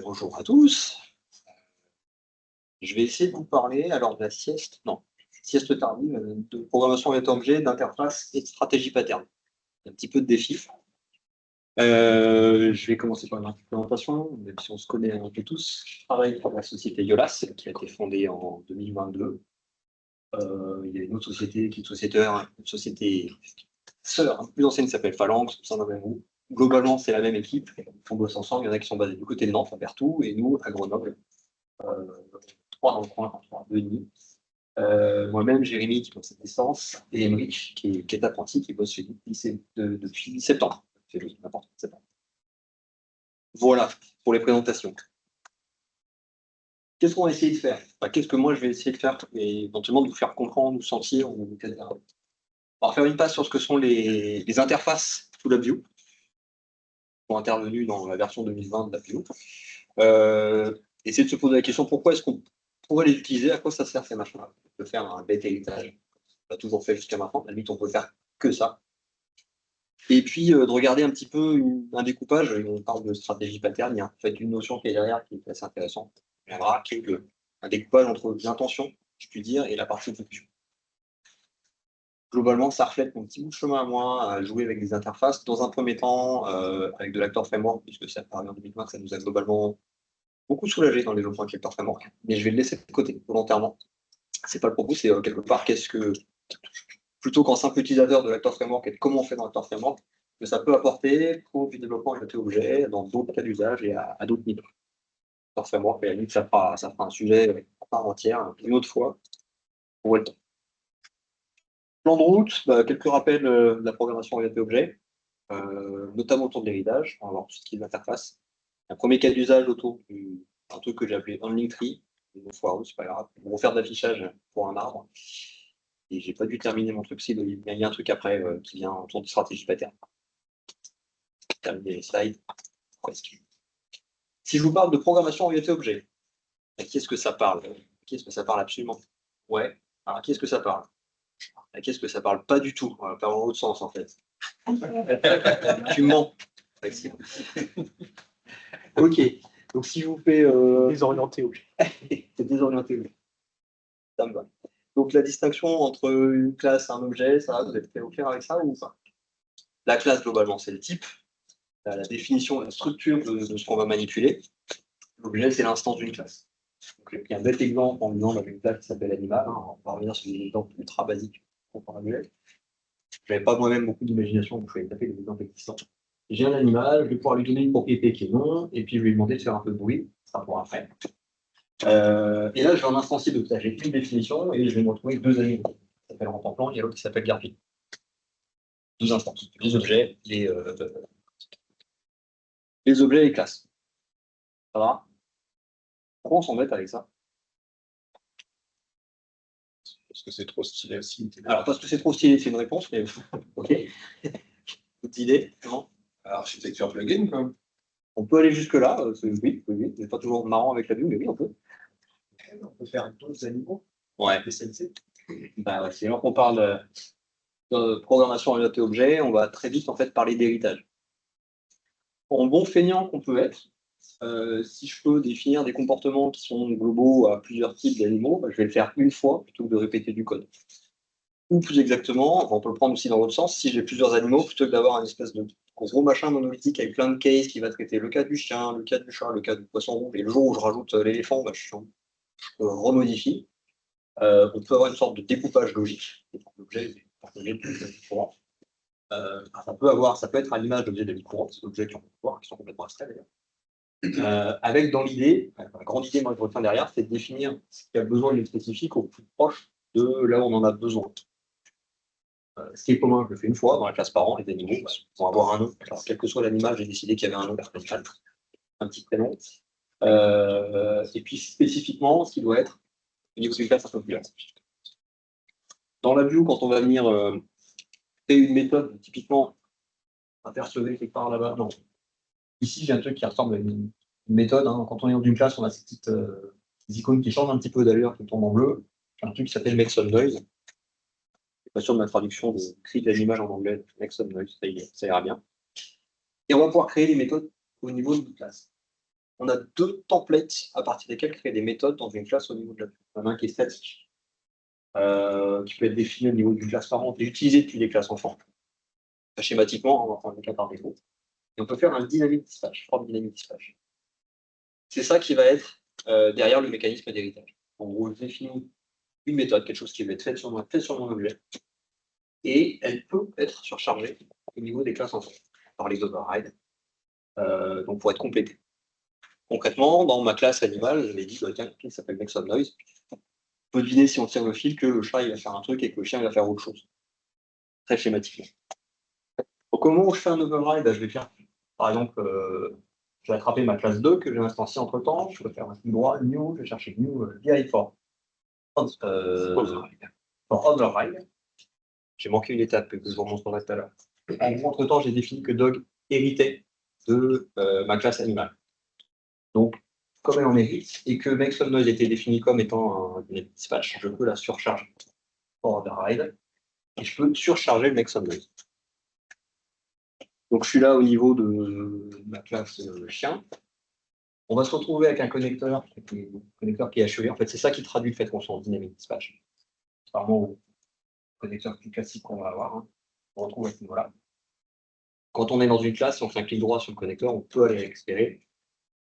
Bonjour à tous. Je vais essayer de vous parler alors de la sieste, non, sieste tardive, de programmation orientée-objet, d'interface et de stratégie pattern. Un petit peu de défi. Je vais commencer par une présentation, même si on se connaît un peu tous. Je travaille pour la société Yolas, qui a été fondée en 2022. Il y a une autre société qui est une société sœur, hein, plus ancienne, qui s'appelle Phalanx, au sein d'un même groupe. Globalement, c'est la même équipe. On bosse ensemble. Il y en a qui sont basés du côté de Nantes, à Berthoud, et nous, à Grenoble. Euh, Trois dans le coin, enfin, deux et demi. Moi-même, Jérémy, qui bosse cette licence, et Emmerich, qui est apprenti, qui bosse chez nous depuis septembre. C'est lui, n'importe, septembre. Voilà, pour les présentations. Qu'est-ce qu'on va essayer de faire? Enfin, qu'est-ce que moi je vais essayer de faire et éventuellement de vous faire comprendre, nous sentir, etc. On va faire une passe sur ce que sont les interfaces sous LabVIEW, qui sont intervenues dans la version 2020 de LabVIEW. Essayer de se poser la question pourquoi est-ce qu'on pourrait les utiliser, à quoi ça sert ces machins-là? On peut faire un bête héritage, on l'a toujours fait jusqu'à maintenant, à la limite on peut faire que ça. Et puis de regarder un petit peu un découpage, on parle de stratégie pattern, il y a en fait une notion qui est derrière qui est assez intéressante. On verra qui est un découpage entre l'intention, je puis dire, et la partie exécution. Globalement, ça reflète mon petit bout de chemin à moi, à jouer avec des interfaces. Dans un premier temps, avec de l'Actor Framework, puisque ça paraît en 2020, ça nous a globalement beaucoup soulagé dans les développement avec l'Actor Framework. Mais je vais le laisser de côté, volontairement. C'est pas le propos, c'est quelque part plutôt qu'en simple utilisateur de l'Actor Framework et de comment on fait dans l'Actor Framework, que ça peut apporter pour du développement IoT-objet dans d'autres cas d'usage et à d'autres niveaux. L'Actor Framework, à la limite, ça fera un sujet à part entière, une autre fois, pour le temps. Plan de route, quelques rappels de la programmation orientée-objet, notamment autour de l'héritage, on va voir tout ce qui est l'interface. Un premier cas d'usage autour d'un truc que j'ai appelé Only Tree, une foireuse, c'est pas grave, pour faire de l'affichage pour un arbre. Et j'ai pas dû terminer mon truc, il y a un truc après qui vient autour de stratégie pattern. Terminer les slides, presque. Si je vous parle de programmation orientée-objet, à qui est-ce que ça parle? Qui est-ce que ça parle absolument? Ouais. Alors, à qui est-ce que ça parle? À qui est-ce que ça parle pas du tout? Pas dans l'autre sens, en fait. Tu mens. Ok. Donc, si je vous fais. Désorienté objet. C'est désorienté objet. Ça me va. Donc, la distinction entre une classe et un objet, ça, vous êtes fait au clair avec ça ou pas? La classe, globalement, c'est le type, la définition, la structure de ce qu'on va manipuler. L'objet, c'est l'instance d'une classe. Donc, j'ai pris un bête exemple en disant une classe qui s'appelle animal. Hein, on va revenir sur des exemples ultra basiques pour un objet. Je n'avais pas moi-même beaucoup d'imagination, donc je vais taper des exemples existants. J'ai un animal, je vais pouvoir lui donner une propriété qui est non, et puis je vais lui demander de faire un peu de bruit, ça pour après. Et là, je vais en instancier deux. J'ai une définition et je vais me retrouver avec deux animaux. Ça s'appelle Rentemplant, et l'autre qui s'appelle Garfield. Deux instances, les objets, les objets et les classes. Ça va? Pourquoi on s'embête avec ça? Parce que c'est trop stylé aussi. Alors, parce que c'est trop stylé, c'est une réponse, mais ok. Toute idée, non? Architecture plugin, quand même. On peut aller jusque-là, oui. C'est pas toujours marrant avec la vue, mais oui, on peut. On peut faire d'autres animaux. Ouais. SLC. Ouais, c'est qu'on parle de programmation orientée objet, on va très vite en fait parler d'héritage. En bon feignant qu'on peut être, si je peux définir des comportements qui sont globaux à plusieurs types d'animaux, je vais le faire une fois plutôt que de répéter du code. Ou plus exactement, on peut le prendre aussi dans l'autre sens, si j'ai plusieurs animaux, plutôt que d'avoir une espèce de gros machin monolithique avec plein de cases qui va traiter le cas du chien, le cas du chat, le cas du poisson rouge, et le jour où je rajoute l'éléphant, je remodifie. On peut avoir une sorte de découpage logique. L'objet est partagé plus courant. Ça peut être à l'image d'objets de la vie courante, des objets qui ont pouvoir, qui sont complètement abstraits d'ailleurs. Avec dans l'idée, la grande idée moi, que je retiens derrière, c'est de définir ce qui a besoin d'une spécifique au plus proche de là où on en a besoin. Ce qui est commun, je le fais une fois dans la classe parent, les animaux vont avoir un nom. Alors, quel que soit l'animal, j'ai décidé qu'il y avait un nom, un petit prénom. Et puis spécifiquement, ce qui doit être au niveau d'une classe un peu plus large. Dans la vue, quand on va venir créer une méthode, typiquement, apercevez quelque part là-bas, non. Ici, j'ai un truc qui ressemble à une méthode. Hein. Quand on est dans une classe, on a ces petites icônes qui changent un petit peu d'ailleurs, qui tombent en bleu. J'ai un truc qui s'appelle Make Some Noise. Je ne suis pas sûr de ma traduction de cri de l'image en anglais. Make Some Noise, ça ira bien. Et on va pouvoir créer des méthodes au niveau de notre classe. on a deux templates à partir desquels créer des méthodes dans une classe au niveau de la. Il y en a un qui est statique, qui peut être défini au niveau d'une classe parente et utilisé depuis les classes enfants. Schématiquement, on va prendre le cas par défaut. Et on peut faire un dynamic dispatch, forme dynamic dispatch. C'est ça qui va être derrière le mécanisme d'héritage. En gros, je définis une méthode, quelque chose qui va être fait sur mon objet, et elle peut être surchargée au niveau des classes enfants par les overrides, donc pour être complétée. Concrètement, dans ma classe animale, j'avais dit, tiens, qui s'appelle make some noise. On peut deviner si on tire le fil que le chat il va faire un truc et que le chien il va faire autre chose. Très schématiquement. Donc, comment je fais un override? Je vais faire, par exemple, je vais attraper ma classe 2 que j'ai instanciée entre temps. Je vais faire un clic droit, new, je vais chercher new VI for override. J'ai manqué une étape que je vous remontrerai tout à l'heure. En gros, entre temps, j'ai défini que dog héritait de ma classe animale. Donc, comme elle en hérite, et que make some noise était défini comme étant un dispatch, je peux la surcharger pour override, et je peux surcharger le make some noise. Donc, je suis là au niveau de ma classe chien. On va se retrouver avec un connecteur qui est HEV. En fait, c'est ça qui traduit le fait qu'on soit en dynamic dispatch. Contrairement au connecteur plus classique qu'on va avoir. Hein. On retrouve à ce niveau-là. Quand on est dans une classe, si on fait un clic droit sur le connecteur, on peut aller récupérer.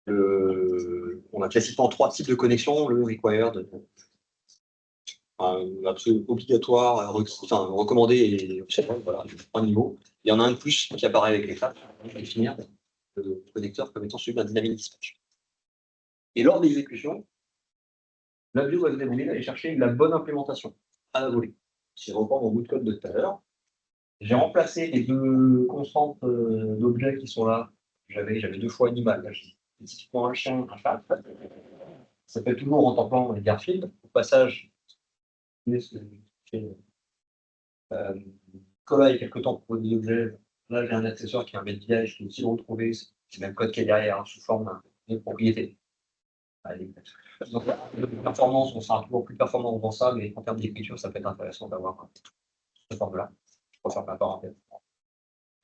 On a classiquement trois types de connexions, le required, absolument obligatoire, recommandé et optionnel, voilà, trois niveaux. Il y en a un de plus qui apparaît avec les classes, on va définir le connecteur comme étant celui d'un dynamic dispatch. Et lors de l'exécution, la view va se dérouler d'aller chercher la bonne implémentation à la volée. Si je reprends mon bout de code de tout à l'heure, j'ai remplacé les deux constantes d'objets qui sont là. J'avais deux fois animal. Là, j'ai typiquement un chien, un chat. Ça fait toujours en templant Garfield. Au passage, Cola, il y a quelques temps pour des objets. Là, j'ai un accessoire qui est un bête village, je peux aussi le retrouver. C'est le même code qui est derrière, hein, sous forme de propriété. Donc, de performance, on sera toujours plus performant dans ça, mais en termes d'écriture, ça peut être intéressant d'avoir cette forme-là. Je préfère ma parenthèse.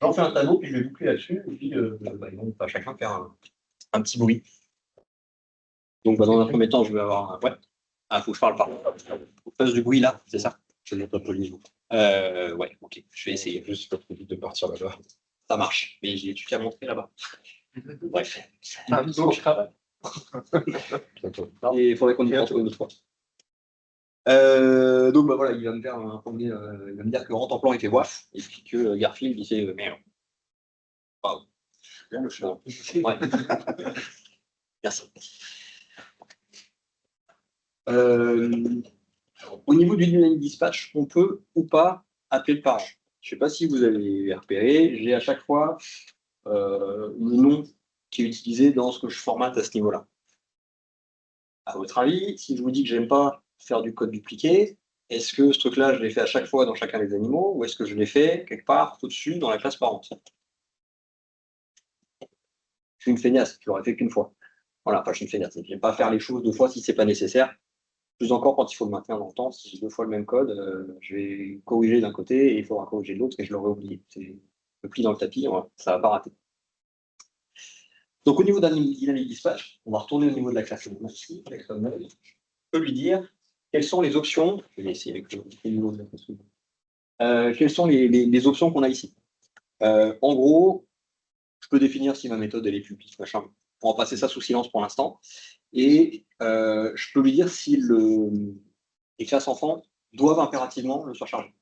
J'en fais un tableau, puis je vais boucler là-dessus, et puis on va chacun faire un petit bruit. Donc, dans un premier temps, je vais avoir un. Ouais. Ah, faut que je parle par. Faut que je fasse du bruit là, c'est ça? Je monte un peu le niveau. Ouais, ok, je vais essayer. Juste pas trop vite de partir là-bas. Ça marche, mais j'ai tu qu'à montrer là-bas. Bref. Donc, Et il faudrait qu'on y pense une autre fois. Donc voilà, il va me faire un premier, il va me dire que Rentemplant il fait waf, et puis que Garfield il fait merde. Waouh. bien le chat. Ouais. Merci. Au niveau du dynamic dispatch, on peut ou pas appeler le parent. Je ne sais pas si vous avez repéré, j'ai à chaque fois le nom qui est utilisé dans ce que je formate à ce niveau-là. À votre avis, si je vous dis que j'aime pas faire du code dupliqué, est-ce que ce truc-là, je l'ai fait à chaque fois dans chacun des animaux, ou est-ce que je l'ai fait quelque part au-dessus dans la classe parente? Je suis une feignasse, je l'aurais fait qu'une fois. Voilà, enfin je suis une feignasse, j'aime pas faire les choses deux fois si c'est pas nécessaire. Plus encore quand il faut le maintenir dans le temps, si j'ai deux fois le même code, je vais corriger d'un côté et il faudra corriger de l'autre et je l'aurais oublié. C'est le pli dans le tapis, ça va pas rater. Donc au niveau d'un dynamic dispatch, on va retourner au niveau de la classe ici, avec je peux lui dire quelles sont les options. Je vais essayer avec le niveau de la classe. Quelles sont les options qu'on a ici? En gros, je peux définir si ma méthode elle est publique, machin. On va passer ça sous silence pour l'instant. Et je peux lui dire si les classes enfants doivent impérativement le surcharger.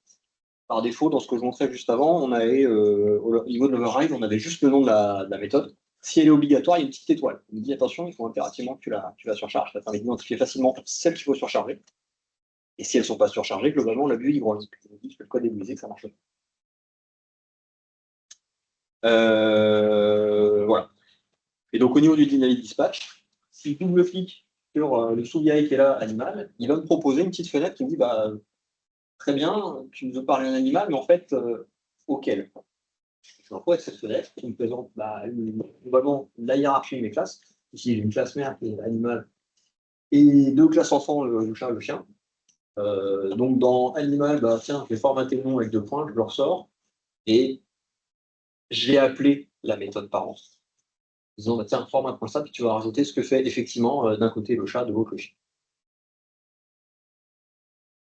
Par défaut, dans ce que je montrais juste avant, on avait, au niveau de l'override, on avait juste le nom de la méthode. Si elle est obligatoire, il y a une petite étoile. On me dit attention, il faut impérativement que tu la surcharges. Ça permet d'identifier facilement celles qu'il faut surcharger. Et si elles ne sont pas surchargées, globalement, la vue, il grosse. On dit que le code est brisé, que ça marche pas. Voilà. Et donc, au niveau du dynamic dispatch, si je double-clique sur le sous-VI qui est là, animal, il va me proposer une petite fenêtre qui me dit bah, très bien, tu nous veux parler d'un animal, mais en fait, auquel? Je me retrouve avec cette fenêtre qui me présente globalement la hiérarchie de mes classes. Ici, j'ai une classe mère qui est animal et deux classes enfants, le chat et le chien. Donc, dans animal, bah, tiens, je vais formater le nom avec deux points, je le ressors et je vais appeler la méthode parent. disant, bah, tiens, forme un point ça, puis tu vas rajouter ce que fait effectivement d'un côté le chat, de l'autre le chien.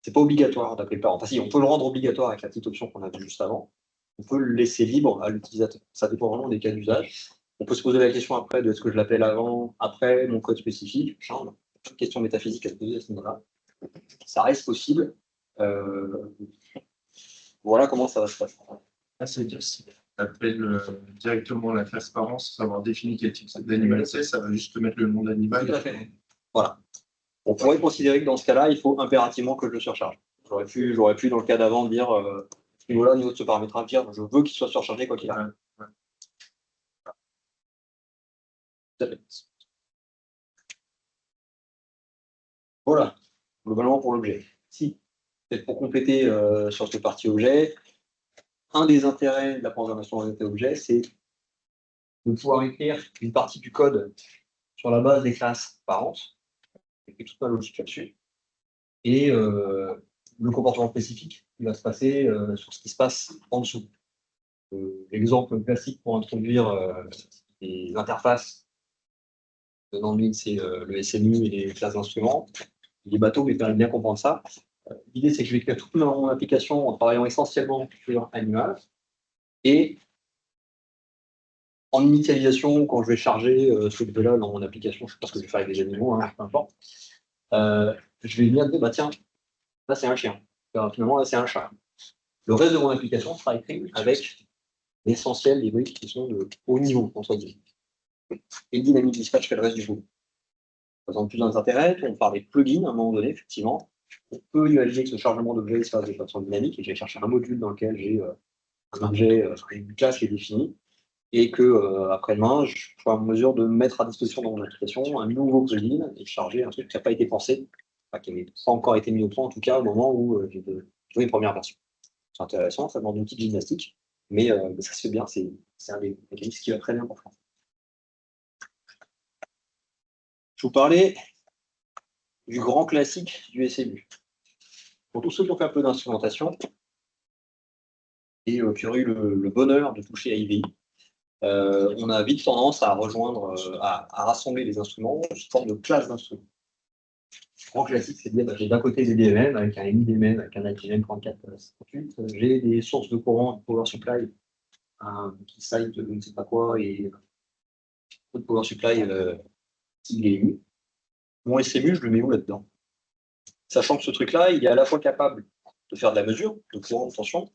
C'est pas obligatoire d'appeler parent. Enfin, si, on peut le rendre obligatoire avec la petite option qu'on a vue juste avant. On peut le laisser libre à l'utilisateur. Ça dépend vraiment des cas d'usage. On peut se poser la question après de est-ce que je l'appelle avant, après, mon code spécifique. Genre, une question métaphysique à se poser à ce niveau-là. Ça reste possible. Voilà comment ça va se passer. Ah, c'est-à-dire si tu appelles directement la classe parent sans avoir défini quel type d'animal c'est, ça va juste te mettre le nom d'animal. Tout à fait. Voilà. On pourrait considérer que dans ce cas-là, il faut impérativement que je le surcharge. J'aurais pu dans le cas d'avant, dire, voilà, au niveau de ce paramètre, dire, je veux qu'il soit surchargé quoi qu'il arrive. Ouais. Tout à fait. Voilà, globalement pour l'objet. Si, peut-être pour compléter sur cette partie objet, un des intérêts de la programmation orientée objet, c'est de pouvoir écrire une partie du code sur la base des classes parentes, et toute ma logique là-dessus, et le comportement spécifique qui va se passer sur ce qui se passe en dessous. L'exemple classique pour introduire les interfaces dans le c'est le SMU et les classes d'instruments. Les bateaux me permettent de bien comprendre ça. L'idée, c'est que je vais écrire toute mon application en travaillant essentiellement sur Animal. Et en initialisation, quand je vais charger ce objet-là dans mon application, je ne sais pas ce que je vais faire avec les animaux, hein, peu importe, je vais venir dire, bah tiens, là c'est un chien. Alors, finalement, là c'est un chat. Le reste de mon application sera écrit avec l'essentiel des briques qui sont de haut niveau, entre guillemets. Et le dynamic dispatch fait le reste du boulot. Par exemple, plus d'intérêt, on parlait de plugin à un moment donné, effectivement. On peut imaginer que ce chargement d'objets se fasse de façon dynamique et je vais chercher un module dans lequel j'ai un objet, une classe qui est définie, et que après-demain, je sois en mesure de mettre à disposition dans mon application un nouveau plugin et charger un truc qui n'a pas été pensé, enfin, qui n'avait pas encore été mis au point, en tout cas au moment où j'ai trouvé une première version. C'est intéressant, ça demande une petite gymnastique, mais ça se fait bien, c'est un des mécanismes qui va très bien pour France. Je vous parlais du grand classique du SMU. Pour tous ceux qui ont fait un peu d'instrumentation et qui ont eu le bonheur de toucher à IVI, on a vite tendance à rejoindre, à rassembler les instruments sous forme de classes d'instruments. Le grand classique, c'est de dire, j'ai d'un côté des DMM avec un MIDMM, avec un ITM 3458, j'ai des sources de courant de power supply qui site je ne sais pas quoi, et de power supply qui est ému. Mon SMU, je le mets où là-dedans? Sachant que ce truc-là, il est à la fois capable de faire de la mesure, de courant de tension,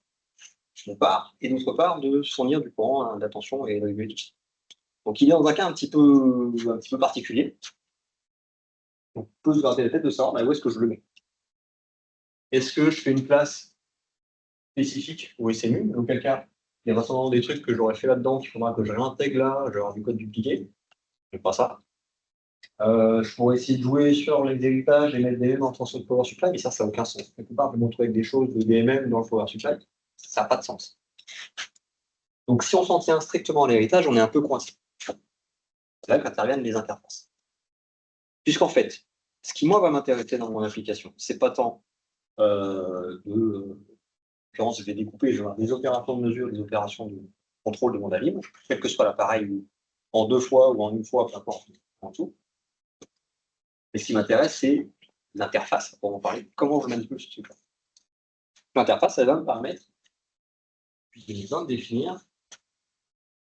d'une part, et d'autre part, de fournir du courant d'attention et de réguler tout ça. Donc il est dans un cas un petit peu particulier. Donc, on peut se garder la tête de savoir où est-ce que je le mets. Est-ce que je fais une classe spécifique au SMU, auquel cas, il y a forcément des trucs que j'aurais fait là-dedans qu'il faudra que je réintègre là, je vais avoir du code dupliqué. Je ne fais pas ça. Je pourrais essayer de jouer sur les héritages et mettre des DMM en tension de power supply, mais ça n'a aucun sens. Quelque part, je me retrouve avec des choses de DMM dans le power supply, ça n'a pas de sens. Donc, si on s'en tient strictement à l'héritage, on est un peu coincé. C'est là qu'interviennent les interfaces. Puisqu'en fait, ce qui, moi, va m'intéresser dans mon application, c'est pas tant en l'occurrence, je vais découper, je vais avoir des opérations de mesure, des opérations de contrôle de mon alim, quel que soit l'appareil, en 2 fois ou en 1 fois, peu importe, en tout. Et ce qui m'intéresse, c'est l'interface, pour en parler. Comment je manipule ce truc-là? L'interface, elle va me permettre, puis j'ai besoin de définir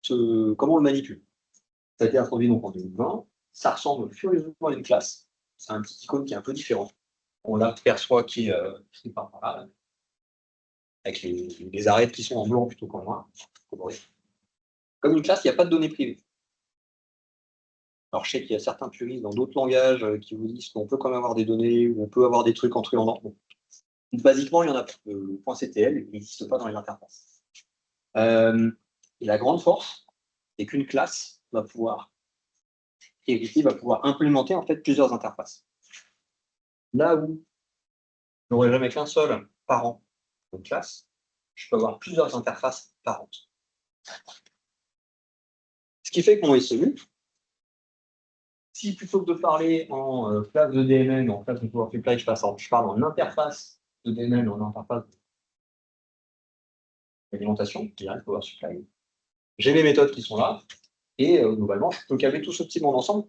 comment on le manipule. Ça a été introduit donc en 2020. Ça ressemble furieusement à une classe. C'est un petit icône qui est un peu différent. On l'aperçoit qui est par là, avec les arêtes qui sont en blanc plutôt qu'en noir. Comme une classe, il n'y a pas de données privées. Alors, je sais qu'il y a certains puristes dans d'autres langages qui vous disent qu'on peut quand même avoir des données, ou on peut avoir des trucs en truandant. Bon. Basiquement, il y en a pas. Le .ctl il n'existe pas dans les interfaces. Et la grande force, c'est qu'une classe va pouvoir implémenter en fait plusieurs interfaces. Là où je n'aurai jamais qu'un seul parent de classe, je peux avoir plusieurs interfaces parentes. Ce qui fait que mon SMU, si plutôt que de parler en classe de DMN, en classe de Power Supply, je parle en interface de DMN, en interface d'alimentation, qui est Power Supply, j'ai mes méthodes qui sont là, Et globalement, je peux câbler tout ce petit monde ensemble,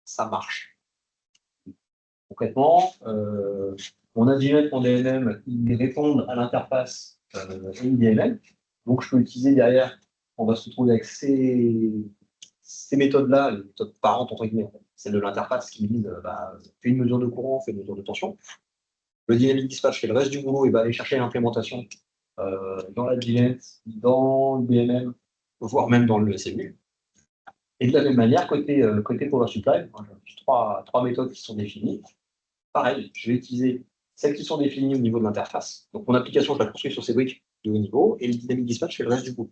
ça marche. Concrètement, mon ADMM, mon DNM, ils répondent à l'interface NDMM. Donc, je peux utiliser derrière, on va se retrouver avec ces méthodes-là, les méthodes parentes, entre guillemets, celles de l'interface qui disent fais une mesure de courant, fais une mesure de tension. Le dynamic dispatch fait le reste du boulot et va aller chercher l'implémentation dans la DNet, dans le BMM, voire même dans le CMU. Et de la même manière, côté Power Supply, j'ai trois méthodes qui sont définies. Pareil, je vais utiliser celles qui sont définies au niveau de l'interface. Donc, mon application, je la construis sur ces briques de haut niveau et le dynamic dispatch fait le reste du boulot.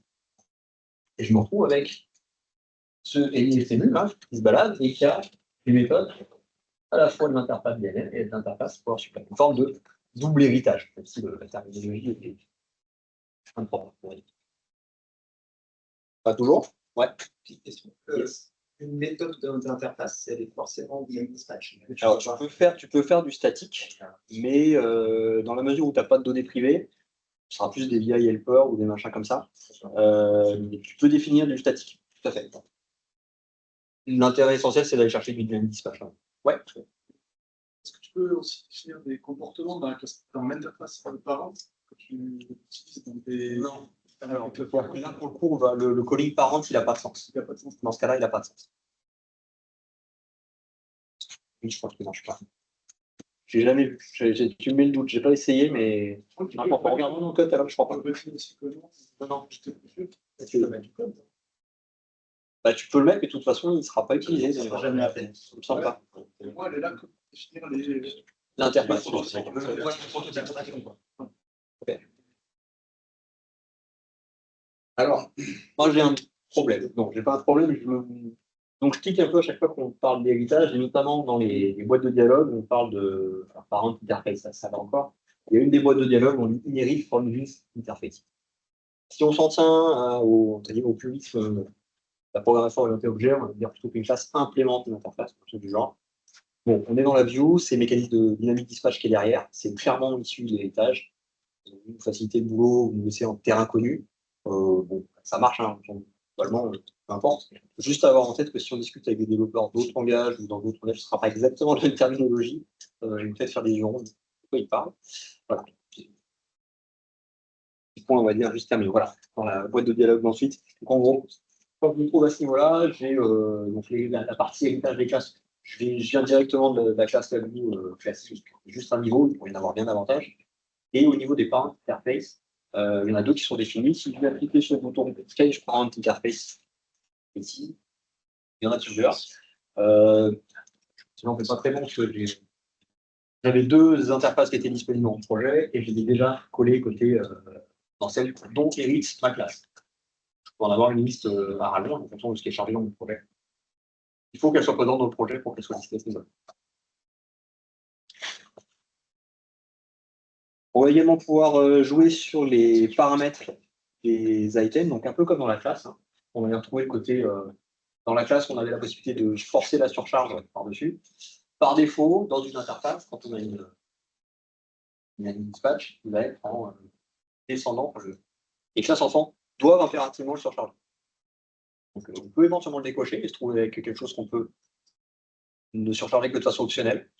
Et je me retrouve avec ce LIFTMU là, qui se balade et qui a des méthodes à la fois de l'interface DNN et de l'interface Power Supply. Une forme de double héritage, même si la terminologie est impropre. Pas toujours? Ouais. Petite question. Une méthode d'interface, elle est forcément dynamic dispatch. Alors, tu peux faire du statique, mais dans la mesure où tu n'as pas de données privées, ce sera plus des VI helper ou des machins comme ça. Tu peux définir du statique, tout à fait. L'intérêt essentiel, c'est d'aller chercher du dynamic dispatch. Ouais. Est-ce que tu peux aussi définir des comportements dans l'interface parent que tu utilises dans des. Non. Alors, là, pour le coup, le calling parent, il n'a pas de sens. Il n'y a pas de sens. Dans ce cas-là, il n'a pas de sens. Oui, je pense que non, je ne sais pas. J'ai jamais vu. Tu me mets le doute. J'ai pas essayé, mais. En regardant mon code, alors je crois pas. Non, non. Je te Tu peux mettre du code. Bah, tu peux le mettre, mais de toute façon, il ne sera pas utilisé. Ça ne sera jamais la peine. Ça me semble pas. Moi, elle est là pour définir les. L'interface. Alors, moi j'ai un problème. Non, j'ai pas un problème. Donc je clique un peu à chaque fois qu'on parle d'héritage, et notamment dans les boîtes de dialogue, on parle de parent interface, ça va encore. Il y a une des boîtes de dialogue, on dit inherit from this interface. Si on s'en tient au purisme de la programmation orientée objet, on va dire plutôt qu'une classe implémente une interface, quelque chose du genre. Bon, on est dans la view, c'est le mécanisme de dynamic dispatch qui est derrière, c'est clairement issu de l'héritage. Vous facilitez le boulot, vous nous laissez en terrain connu. Bon, ça marche, hein, globalement, peu importe. Juste avoir en tête que si on discute avec des développeurs d'autres langages ou dans d'autres langages, ce ne sera pas exactement la même terminologie. Je vais peut-être faire des jurons de quoi ils parlent. Voilà. Petit point, on va dire, juste terminé. Voilà, dans la boîte de dialogue ensuite. Donc en gros, quand je me trouve à ce niveau-là, j'ai donc la partie héritage des classes. Je viens directement de la classe classique, juste un niveau, il pourrait y en avoir bien davantage. Et au niveau des parents interface, il y en a deux qui sont définis. Si je vais appliquer sur le bouton Sketch Parent Interface, ici, il y en a plusieurs. Sinon, on ne fait pas très bon parce que j'avais deux interfaces qui étaient disponibles dans le projet et je les ai déjà collées côté dans celle dont hérite ma classe. Je peux en avoir une liste à rallonge en fonction de ce qui est chargé dans mon projet. Il faut qu'elle soit présente dans le projet pour qu'elle soit disponible. On va également pouvoir jouer sur les paramètres des items, donc un peu comme dans la classe. Hein. On va y retrouver le côté. Dans la classe, on avait la possibilité de forcer la surcharge par-dessus. Par défaut, dans une interface, quand on a une dispatch, il va être en descendant. Les classes enfants doivent impérativement le surcharger. Donc, on peut éventuellement le décocher et se trouver avec quelque chose qu'on peut ne surcharger que de façon optionnelle.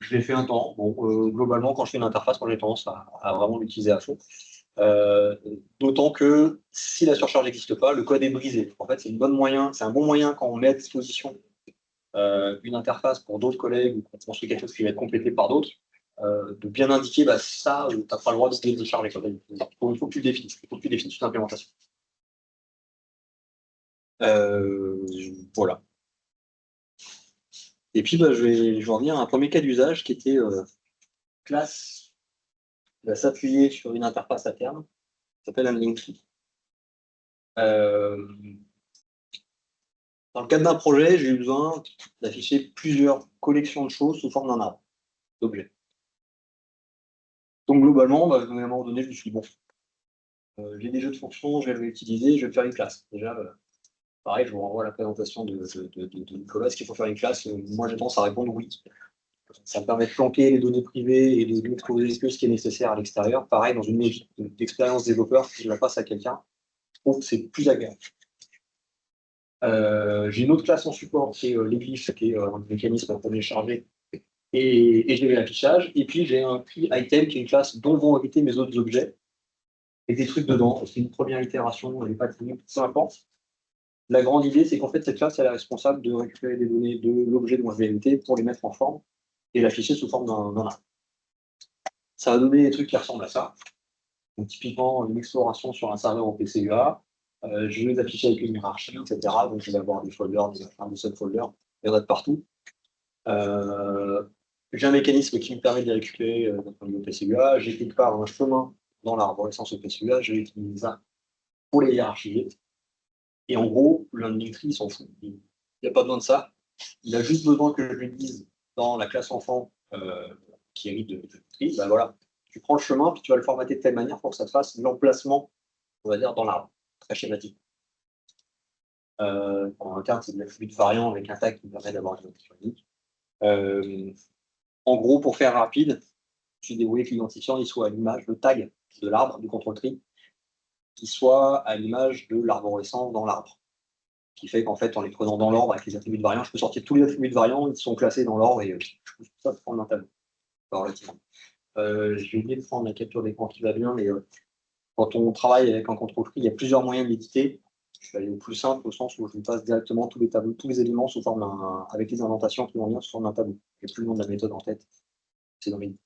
Je l'ai fait un temps. Bon, globalement, quand je fais une interface, moi j'ai tendance à vraiment l'utiliser à fond. D'autant que si la surcharge n'existe pas, le code est brisé. En fait, c'est un bon moyen quand on met à disposition une interface pour d'autres collègues ou qu'on construit quelque chose qui va être complété par d'autres, de bien indiquer ça, tu n'as pas le droit de charger. Il faut que tu définisses. Il faut que tu définisses une implémentation. Voilà. Et puis, je vais revenir à un premier cas d'usage qui était classe va s'appuyer sur une interface à terme qui s'appelle un linkly. Dans le cadre d'un projet, j'ai eu besoin d'afficher plusieurs collections de choses sous forme d'un arbre d'objets. Donc globalement, à un moment donné, je me suis dit, bon, j'ai des jeux de fonctions, je vais les utiliser, je vais faire une classe. Déjà, pareil, je vous renvoie à la présentation de Nicolas. Est-ce qu'il faut faire une classe? Moi, j'ai tendance à répondre oui. Ça me permet de planquer les données privées et de n'exposer que ce qui est nécessaire à l'extérieur. Pareil, dans une logique d'expérience développeur, si je la passe à quelqu'un, je trouve que c'est plus agréable. J'ai une autre classe en support qui est l'Eclipse, qui est un mécanisme pour télécharger et gérer l'affichage. Et puis j'ai un prix item qui est une classe dont vont hériter mes autres objets et des trucs dedans. C'est une première itération, elle n'est pas terrible, peu importe. La grande idée, c'est qu'en fait, cette classe elle est responsable de récupérer des données de l'objet dont je vais hériter pour les mettre en forme et l'afficher sous forme d'un arbre. Ça va donner des trucs qui ressemblent à ça. Donc, typiquement, une exploration sur un serveur au PCUA. Je vais les afficher avec une hiérarchie, etc. Donc, je vais avoir des folders, des subfolders, il y en a de partout. J'ai un mécanisme qui me permet de les récupérer d'un point de vue PCUA. J'ai quelque part un chemin dans l'arborescence au PCUA. Je vais utiliser ça pour les hiérarchiser. Et en gros, l'unlink tree, il s'en fout. Il n'y a pas besoin de ça. Il a juste besoin que je lui dise dans la classe enfant qui hérite de tree, bah voilà, tu prends le chemin, puis tu vas le formater de telle manière pour que ça te fasse l'emplacement, on va dire, dans l'arbre. Très schématique. En interne, c'est de la fluide variant avec un tag qui me permet d'avoir une notation unique. En gros, pour faire rapide, je débrouillé que l'identifiant il soit à l'image, le tag de l'arbre, du contrôle tree, qui soit à l'image de l'arborescence dans l'arbre. Ce qui fait qu'en fait, en les prenant dans l'ordre avec les attributs de variants, je peux sortir tous les attributs de variants, ils sont classés dans l'ordre et je peux tout ça prendre un tableau. J'ai oublié de prendre la capture d'écran qui va bien, mais quand on travaille avec un contrôle tree, il y a plusieurs moyens de l'éditer. Je vais aller au plus simple, au sens où je passe directement tous les tableaux, tous les éléments sous forme avec les indentations qui vont bien sous forme d'un tableau. J'ai plus le nom de la méthode en tête. C'est dans l'édit.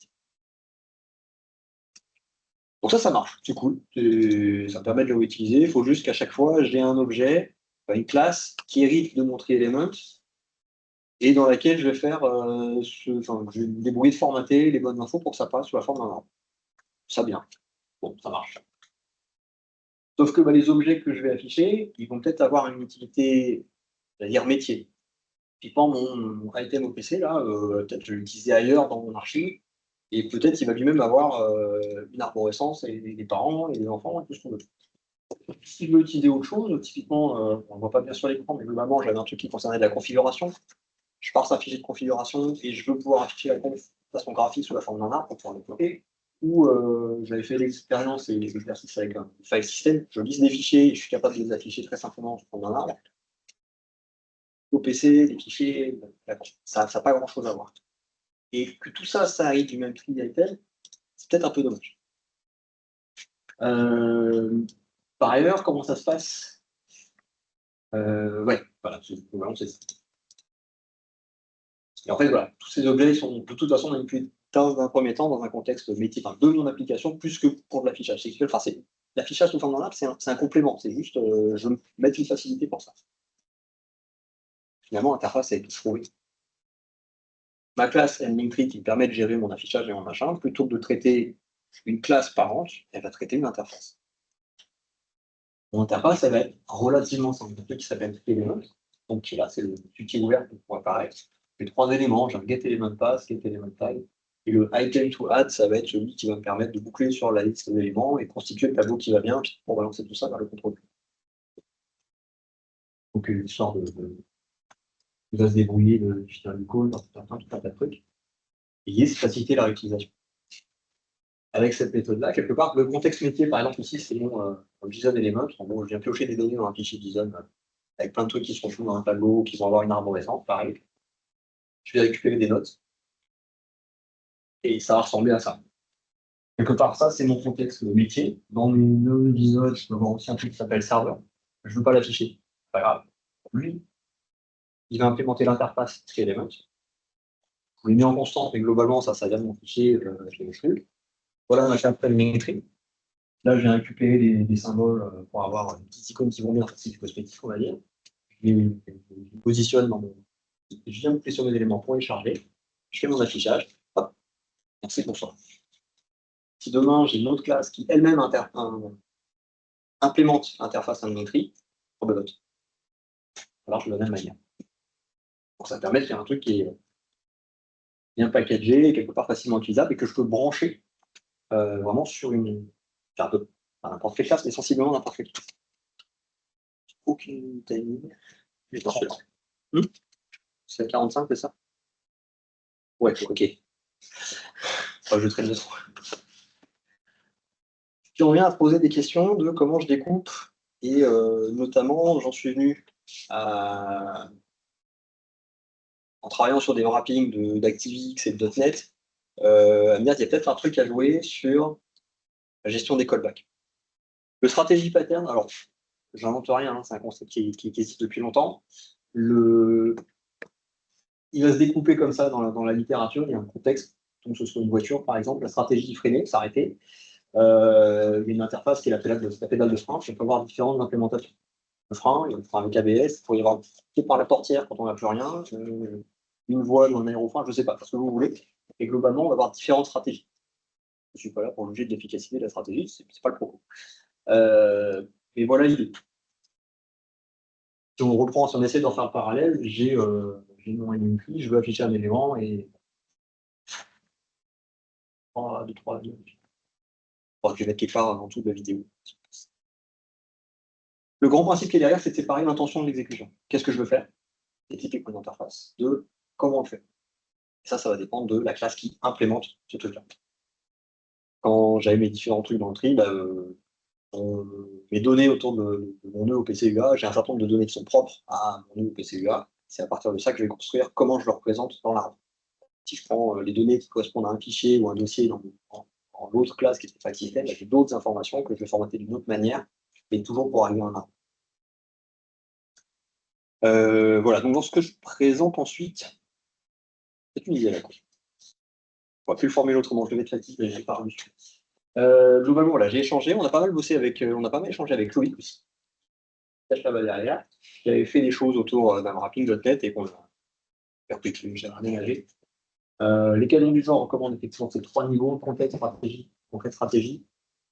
Donc ça marche, c'est cool. Ça me permet de le réutiliser. Il faut juste qu'à chaque fois, j'ai un objet, une classe qui hérite de mon tree element et dans laquelle je vais faire, je vais me débrouiller de formater les bonnes infos pour que ça passe sous la forme d'un arbre. Ça bien. Bon, ça marche. Sauf que les objets que je vais afficher, ils vont peut-être avoir une utilité, c'est-à-dire métier. Typiquement, mon item au PC, là, peut-être je vais l'utiliser ailleurs dans mon archive, et peut-être il va lui-même avoir une arborescence et des parents et des enfants et tout ce qu'on veut. Si je veux utiliser autre chose, typiquement, on ne voit pas bien sur l'écran, mais globalement, j'avais un truc qui concernait de la configuration. Je pars un fichier de configuration et je veux pouvoir afficher la conf de façon graphique sous la forme d'un arbre pour pouvoir le développer. Ou j'avais fait l'expérience et l'exercice avec un file system. Je lise des fichiers et je suis capable de les afficher très simplement sous forme d'un arbre. Au PC, les fichiers, ça n'a pas grand-chose à voir. Et que tout ça, ça arrive du même tree item, c'est peut-être un peu dommage. Par ailleurs, comment ça se passe ouais, voilà, c'est ça. Et en fait, voilà, tous ces objets ils sont de toute façon manipulés dans un premier temps dans un contexte métier, de mon application, plus que pour de l'affichage. L'affichage sous forme d'un arbre, c'est un complément, c'est juste, je vais mettre une facilité pour ça. Finalement, l'interface est tout trouvée. Ma classe Linktree qui me permet de gérer mon affichage et mon machin, plutôt que de traiter une classe parente, elle va traiter une interface. Mon interface, elle va être relativement simple. Un truc qui s'appelle Element. Donc là, c'est le outil ouvert pour apparaître. J'ai 3 éléments, j'ai un getElementPath, getElementTag. Et le item to add, ça va être celui qui va me permettre de boucler sur la liste d'éléments et constituer le tableau qui va bien pour balancer tout ça vers le contrôle. Donc une sorte il va se débrouiller de finir du code, tout un tas de trucs. Et c'est faciliter la réutilisation. Avec cette méthode-là, quelque part, le contexte métier, par exemple, ici, c'est mon JSON element. En gros, je viens piocher des données dans un fichier JSON avec plein de trucs qui se retrouvent dans un tableau, qui vont avoir une arborescence, pareil. Je vais récupérer des notes. Et ça va ressembler à ça. Quelque part, ça, c'est mon contexte métier. Dans mes nœuds JSON, je peux avoir aussi un truc qui s'appelle serveur. Je ne veux pas l'afficher. Pas grave. Lui, il va implémenter l'interface element. Je l'ai mis en constant, mais globalement, ça vient de mon fichier, je l'ai exclu. Voilà ma classe Linktree. Là, j'ai récupéré des symboles pour avoir des petites icônes qui vont bien, c'est du cosmétique, on va dire. Je les positionne dans mon. Je viens de cliquer sur mes éléments pour les charger. Je fais mon affichage. Hop. Merci, bonsoir. Si demain, j'ai une autre classe qui elle-même implémente l'interface Linktree, rebelote. Alors, je de la même manière. Donc, ça permet de faire un truc qui est bien packagé, quelque part facilement utilisable et que je peux brancher vraiment sur une. Enfin, pas n'importe quelle classe, mais sensiblement n'importe quelle classe. Aucune timing. C'est 45, c'est ça? Ouais, ok. Je traîne de trop. Puis on vient à se poser des questions de comment je découpe, et notamment, j'en suis venu en travaillant sur des wrappings d'ActiveX et de .NET, à me dire qu'il y a peut-être un truc à jouer sur la gestion des callbacks. Le stratégie pattern, alors, j'invente rien, hein, c'est un concept qui existe depuis longtemps. Il va se découper comme ça dans la littérature, il y a un contexte, donc ce soit une voiture par exemple, la stratégie freiner, s'arrêter. Il y a une interface qui est la pédale de frein, on peut avoir différentes implémentations. Le frein, il y a le frein avec ABS, il faut y avoir par la portière quand on n'a plus rien, une voile ou un aérofrein, je ne sais pas, ce que vous voulez. Et globalement, on va avoir différentes stratégies. Je ne suis pas là pour juger de l'efficacité de la stratégie, c'est pas le propos. Mais voilà l'idée. Si on reprend, si on essaie d'en faire un parallèle, j'ai mon MMQ, je veux afficher un élément et 3, 2, 3, 2. Je vais mettre quelque part en dessous de la vidéo. Le grand principe qui est derrière, c'est de séparer l'intention de l'exécution. Qu'est-ce que je veux faire? Et typiquement une interface. De comment on le fait. Et ça va dépendre de la classe qui implémente ce truc-là. Quand j'avais mes différents trucs dans le tree, mes données autour de mon nœud au PCUA, j'ai un certain nombre de données qui sont propres à mon nœud au PCUA. C'est à partir de ça que je vais construire comment je le représente dans l'arbre. Si je prends les données qui correspondent à un fichier ou un dossier dans l'autre classe qui est Track System, j'ai d'autres informations que je vais formater d'une autre manière, mais toujours pour arriver à un arbre. Voilà, donc dans ce que je présente ensuite, c'est une idée là. On va plus le formuler autrement, je devais être fatigué, mais j'ai pas revu. Globalement, voilà, j'ai échangé, on a pas mal bossé avec, on a pas mal échangé avec Loïc aussi. Là-bas derrière, qui avait fait des choses autour d'un wrapping.net et qu'on a perpétué, j'ai aménagé. Les canons du genre recommandent effectivement ces 3 niveaux, contexte, stratégie.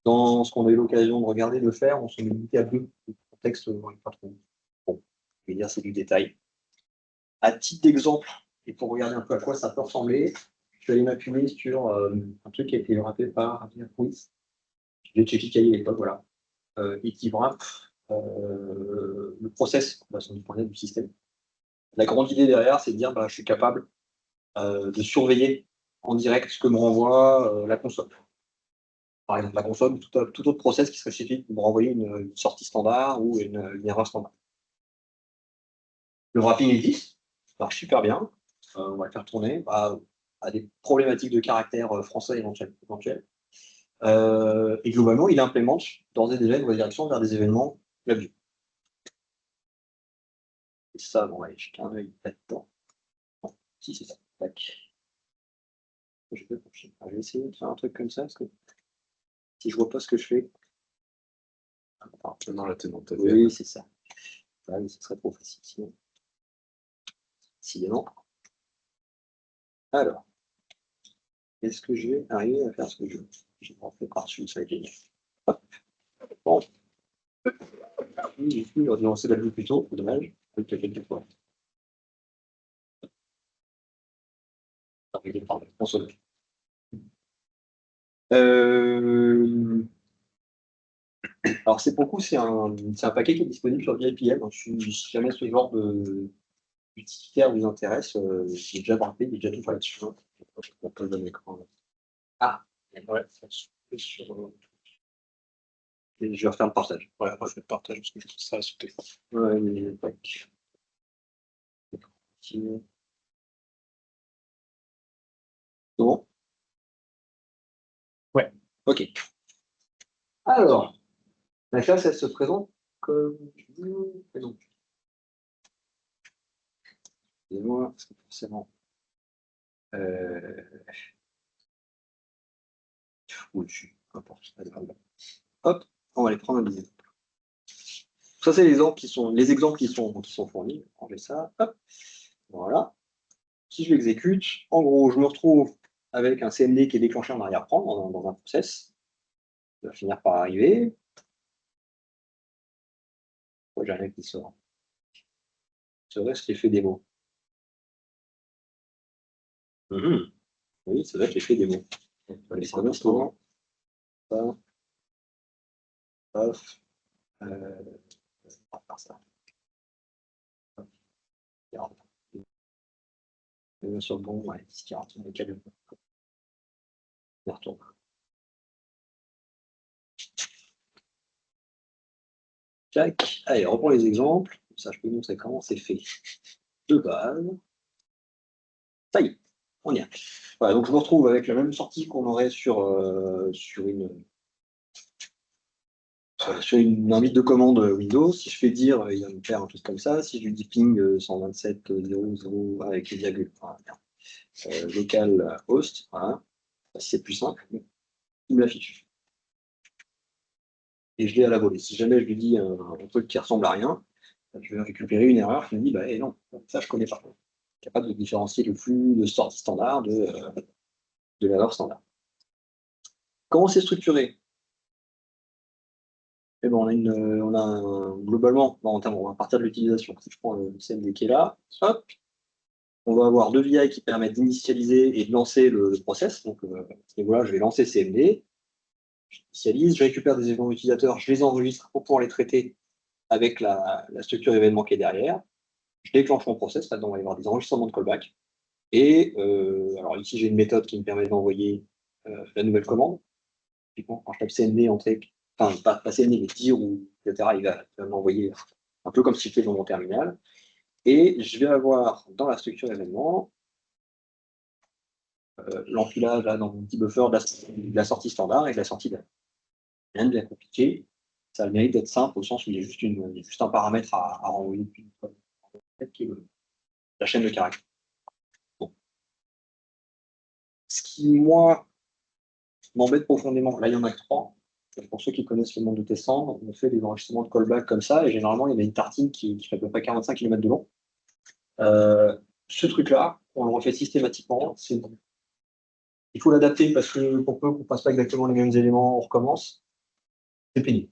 Dans ce qu'on a eu l'occasion de regarder, de faire, on s'est limité à 2. Le contexte, on n'est pas trop. Bon, je vais dire, c'est du détail. À titre d'exemple, et pour regarder un peu à quoi ça peut ressembler, je suis allé m'appuyer sur un truc qui a été rappelé par Javier Ruiz, de Chefikai à l'époque, voilà, et qui wrap le process du point de vue du système. La grande idée derrière, c'est de dire je suis capable de surveiller en direct ce que me renvoie la console. Par exemple, la console, tout autre process qui serait susceptible de me renvoyer une sortie standard ou une erreur standard. Le wrapping existe, ça marche super bien. On va le faire tourner à des problématiques de caractère français éventuels. Et globalement, il implémente d'ores et déjà une redirection vers des événements LabVIEW. Et ça, bon, allez, je tiens un œil là-dedans. Bon, si c'est ça. Tac. Je vais essayer de faire un truc comme ça, parce que si je vois pas ce que je fais. Dans la tenante. Oui, c'est ça. Ah, oui, ce serait trop facile sinon. Sinon. Alors, est-ce que je vais arriver à faire ce que je veux? Je vais rentrer par-dessus, ça va être génial. Bon. J'ai pu lancer la vue plus tôt, dommage. Peut-être quelques fois. Console. Alors, c'est pour coup, c'est un paquet qui est disponible sur VIPM. Si jamais ce genre d'utilitaire vous intéresse, j'ai déjà marqué, j'ai déjà tout fait là-dessus. On peut le écran. Ah, ouais, et je vais refaire le partage. Ouais, après, je fais le partage parce que je trouve ça à sauter. Ouais, mais tac. C'est bon? Ouais. Ok. Alors, la classe, elle se présente comme. Non. Excusez-moi, parce que forcément. Oui, je suis. N'importe. Hop, on va les prendre un billet. Ça, c'est les exemples qui sont fournis. Enlever ça. Hop. Voilà. Si je l'exécute, en gros, je me retrouve avec un CMD qui est déclenché en arrière-plan dans un process. Ça va finir par arriver. J'ai rien qui sort. C'est vrai, c'est l'effet démo. Oui, ça va être l'effet démo. On va laisser un instant. Ça. Paf. On va faire ça. Sur le bon, ouais, 40, on est calme. On retourne. Tac. Allez, reprends les exemples. ça, je peux vous montrer comment c'est fait de base. Ça y est, on y est. Voilà, donc je me retrouve avec la même sortie qu'on aurait sur une invite de commande Windows. Si je fais dire, il va me faire un truc comme ça. Si je lui dis ping 127.0.0 avec les virgules, voilà, local host, voilà. Si c'est plus simple, il me l'affiche. Et je l'ai à la volée. Si jamais je lui dis un truc qui ressemble à rien, je vais récupérer une erreur qui me dit, bah non, ça je connais pas. Capable de différencier le flux de sortie standard de l'erreur standard. Comment c'est structuré? Eh ben, globalement, on va partir de l'utilisation. Si je prends le CMD qui est là, hop, on va avoir deux VI qui permettent d'initialiser et de lancer le process. Donc, voilà, je vais lancer CMD, j'initialise, je récupère des événements utilisateurs, je les enregistre pour pouvoir les traiter avec la structure événement qui est derrière. Je déclenche mon process, là-dedans, on va y avoir des enregistrements de callback. Et alors ici, j'ai une méthode qui me permet d'envoyer la nouvelle commande. Quand je tape CMD, enfin, pas CMD, mais dire ou etc., il va m'envoyer un peu comme si c'était dans mon terminal. Et je vais avoir dans la structure événement l'empilage là, dans mon petit buffer de la sortie standard et de la sortie d'aide. Rien de bien compliqué. Ça a le mérite d'être simple au sens où il y a juste un paramètre à renvoyer depuis qui est la chaîne de caractères. Bon. Ce qui, moi, m'embête profondément, là il y en a que 3. Pour ceux qui connaissent le monde de Tessandre, on fait des enregistrements de callback comme ça, et généralement il y a une tartine qui fait à peu près 45 km de long. Ce truc-là, on le refait systématiquement. Il faut l'adapter parce que pour peu qu'on ne passe pas exactement les mêmes éléments, on recommence. C'est pénible.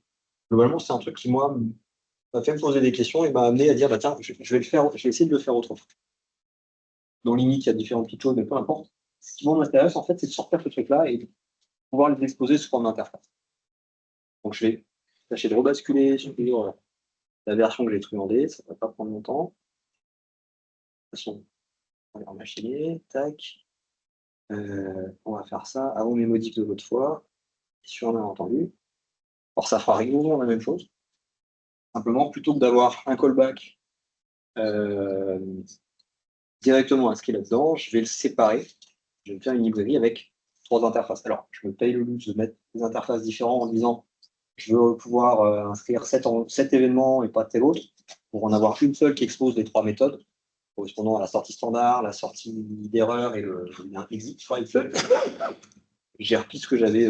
Globalement, c'est un truc qui, moi, m'a fait me poser des questions et m'a amené à dire, bah, tiens, je vais essayer de le faire autrement. Dans Limite, il y a différentes petites choses, mais peu importe. Ce qui m'intéresse, en fait, c'est de sortir ce truc-là et de pouvoir les exposer sous forme d'interface. Donc, je vais tâcher de rebasculer sur la version que j'ai truandée, ça ne va pas prendre longtemps. De toute façon, on va remachiner, tac. On va faire ça avant mes modifs de l'autre fois, sur un malentendu. Alors, ça fera régulièrement la même chose. Simplement, plutôt que d'avoir un callback directement inscrit là-dedans, je vais le séparer. Je vais me faire une librairie avec 3 interfaces. Alors, je me paye le luxe de mettre des interfaces différentes en disant je veux pouvoir inscrire 7 événements et pas tel autre, pour en avoir une seule qui expose les 3 méthodes, correspondant à la sortie standard, la sortie d'erreur et le lien exit. J'ai repris ce que j'avais